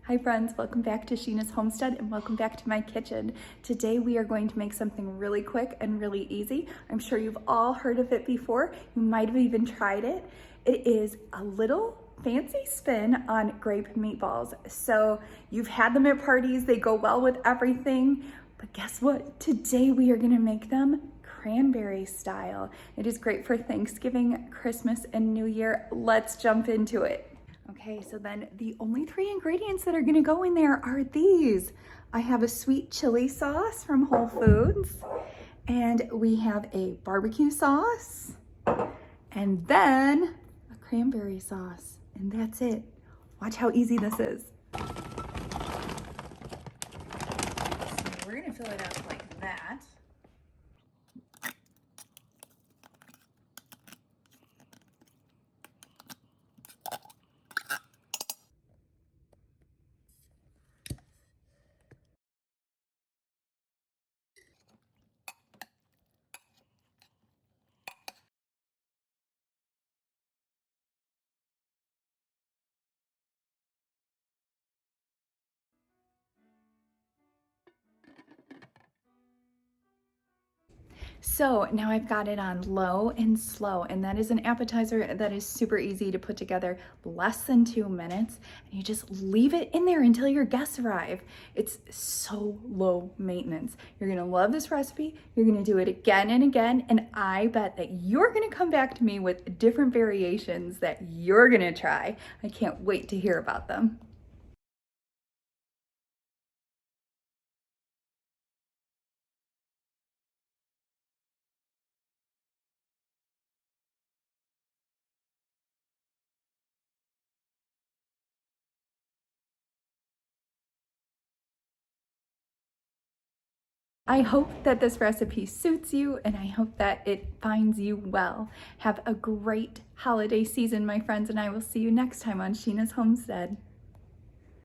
Hi friends, welcome back to Sheena's Homestead and welcome back to my kitchen. Today we are going to make something really quick and really easy. I'm sure you've all heard of it before. You might have even tried it. It is a little fancy spin on grape meatballs. So you've had them at parties, they go well with everything, but guess what? Today we are gonna make them cranberry style. It is great for Thanksgiving, Christmas, and New Year. Let's jump into it. Okay, so then the only three ingredients that are gonna go in there are these. I have a sweet chili sauce from Whole Foods, and we have a barbecue sauce, and then a cranberry sauce, and that's it. Watch how easy this is. So we're gonna fill it up like that. So now I've got it on low and slow, and that is an appetizer that is super easy to put together, less than 2 minutes, and you just leave it in there until your guests arrive. It's so low maintenance. You're gonna love this recipe, you're gonna do it again and again, and I bet that you're gonna come back to me with different variations that you're gonna try. I can't wait to hear about them. I hope that this recipe suits you and I hope that it finds you well. Have a great holiday season, my friends, and I will see you next time on Sheena's Homestead.